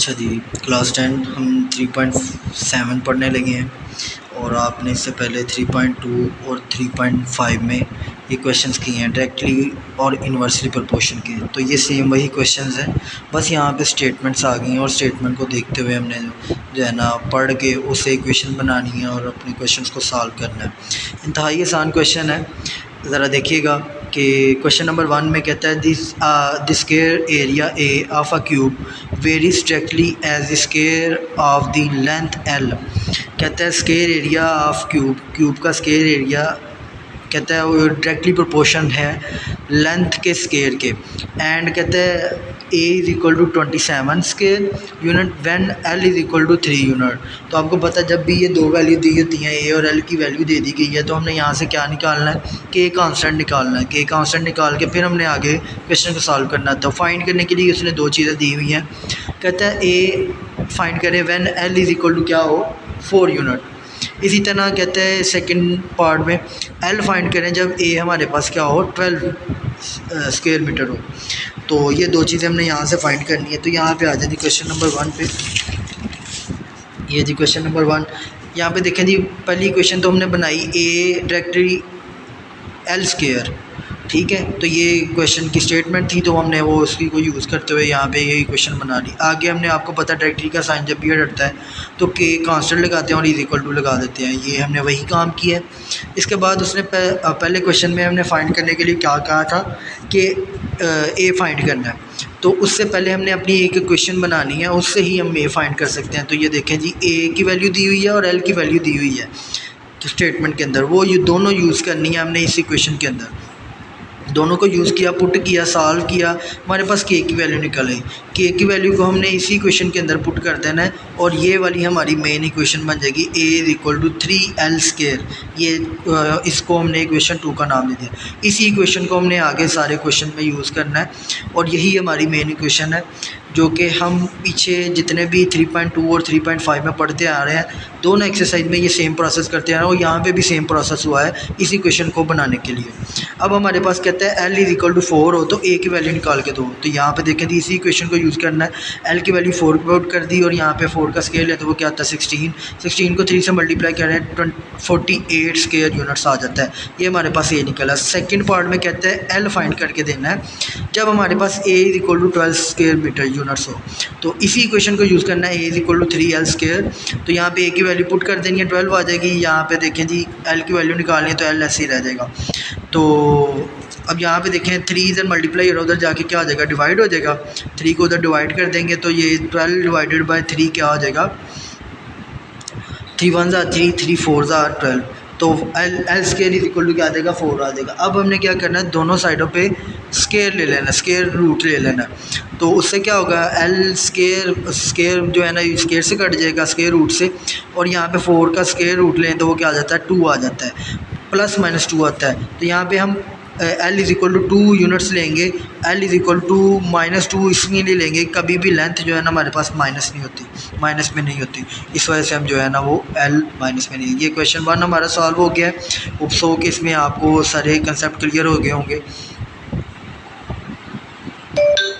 अच्छा जी, क्लास 10 हम 3.7 पढ़ने लगे हैं और आपने इससे पहले 3.2 और 3.5 में ये क्वेश्चंस किए हैं डायरेक्टली और इन्वर्सली प्रोपोर्शन के। तो ये सेम वही क्वेश्चंस हैं, बस यहाँ पे स्टेटमेंट्स आ गई हैं और स्टेटमेंट को देखते हुए हमने जो है ना पढ़ के उससे इक्वेशन बनानी है और अपने क्वेश्चंस को सॉल्व करना है। इंतहाई आसान क्वेश्चन है, ज़रा देखिएगा कि क्वेश्चन नंबर 1 में कहता है this square area A of a cube varies directly as square of the length L. कहता है स्क्वायर एरिया ऑफ क्यूब का स्क्वायर एरिया कहता है वो डायरेक्टली प्रोपोर्शन है लेंथ के स्क्वायर के। एंड कहता है a is equal to 27 square unit when l is equal to 3 unit. तो आपको पता है जब भी ये दो वैल्यू दी होती हैं a और l की वैल्यू दे दी गई है तो हमने यहाँ से क्या निकालना है k कांस्टेंट निकालना है। k कांस्टेंट निकाल के फिर हमने आगे क्वेश्चन को सॉल्व करना है। तो फाइंड करने के लिए उसने दो चीज़ें दी हुई हैं। कहता है a फाइंड करें when l is equal to क्या हो 4 यूनिट। इसी तरह कहते हैं सेकंड पार्ट में एल फाइंड करें जब ए हमारे पास क्या हो 12 स्क्वायर मीटर हो। तो ये दो चीज़ें हमने यहाँ से फाइंड करनी है। तो यहाँ पे आ जाती क्वेश्चन नंबर 1 पे। ये जी क्वेश्चन नंबर 1, यहाँ पे देखें जी पहली क्वेश्चन तो हमने बनाई ए डायरेक्टली एल स्क्वायर, ठीक है। तो ये क्वेश्चन की स्टेटमेंट थी तो हमने वो उसकी को यूज़ करते हुए यहाँ पे ये क्वेश्चन बना ली। आगे हमने आपको पता डायरेक्टरी का साइन जब भी हटता है तो के कांस्टेंट लगाते हैं और इज इक्वल टू लगा देते हैं। ये हमने वही काम किया है। इसके बाद उसने पहले क्वेश्चन में हमने फाइंड करने के लिए क्या कहा था कि ए फाइंड करना है। तो उससे पहले हमने अपनी एक क्वेश्चन बनानी है, उससे ही हम ए फाइंड कर सकते हैं। तो ये देखें जी ए की वैल्यू दी हुई है और एल की वैल्यू दी हुई है तो स्टेटमेंट के अंदर वो ये दोनों यूज़ करनी है हमने इसी क्वेश्चन के अंदर। दोनों को यूज़ किया, पुट किया, सॉल्व किया, हमारे पास के की वैल्यू निकल आई। के की वैल्यू को हमने इसी क्वेश्चन के अंदर पुट कर देना है और ये वाली हमारी मेन इक्वेशन बन जाएगी a is equal to 3l square. ये इसको हमने इक्वेशन 2 का नाम दे दिया। इसी इक्वेशन को हमने आगे सारे क्वेश्चन में यूज़ करना है और यही हमारी मेन इक्वेशन है जो कि हम पीछे जितने भी 3.2 और 3.5 में पढ़ते आ रहे हैं, दोनों एक्सरसाइज में ये सेम प्रोसेस करते आ रहे हैं और यहाँ पे भी सेम प्रोसेस हुआ है इस इक्वेशन को बनाने के लिए। अब हमारे पास कहता है l इज़ इक्वल टू 4 हो तो a की वैल्यू निकाल के दो। तो यहाँ पे देखें इसी इक्वेशन को यूज़ करना है। l की वैल्यू 4 पुट कर दी और यहाँ पे 4 का स्केल है तो वो क्या आता है 16 को 3 से मल्टीप्लाई कर रहे हैं 48 स्क्वायर यूनिट्स आ जाता है। ये हमारे पास a निकला। सेकेंड पार्ट में कहता है l फाइंड करके देना है जब हमारे पास a is equal to 12 square metre units हो। तो इसी इक्वेशन को यूज़ करना है a is equal to 3l square. तो यहाँ पे a की वैल्यू पुट कर देनी है 12 आ जाएगी। यहाँ पे देखें जी l की वैल्यू निकालनी है तो l ऐसे ही रह जाएगा। तो अब यहाँ पे देखें 3 इधर मल्टीप्लाई और उधर जाके क्या हो जाएगा डिवाइड हो जाएगा। 3 को उधर डिवाइड कर देंगे तो ये 12 डिवाइडेड बाय 3 क्या हो जाएगा 3 1 3 3 4 12। तो L square is equal to क्या आ जाएगा 4 आ जाएगा। अब हमने क्या करना है दोनों साइडों पे स्केयर ले लेना, स्केयर रूट ले लेना। तो उससे क्या होगा एल स्केयर जो है ना स्केयर से कट जाएगा स्केयर रूट से और यहाँ पे 4 का स्केयर रूट लें तो वो क्या आ जाता है 2 आ जाता है, प्लस माइनस 2 आता है। तो यहाँ पे हम l is equal to 2 units लेंगे। l इज़ इक्वल टू -2 इसलिए नहीं लेंगे, कभी भी लेंथ जो है ना हमारे पास माइनस नहीं होती, माइनस में नहीं होती, इस वजह से हम जो है ना वो l माइनस में नहीं। ये क्वेश्चन 1 हमारा सॉल्व हो गया है। होप्स हो कि इसमें आपको सारे कंसेप्ट क्लियर हो गए होंगे।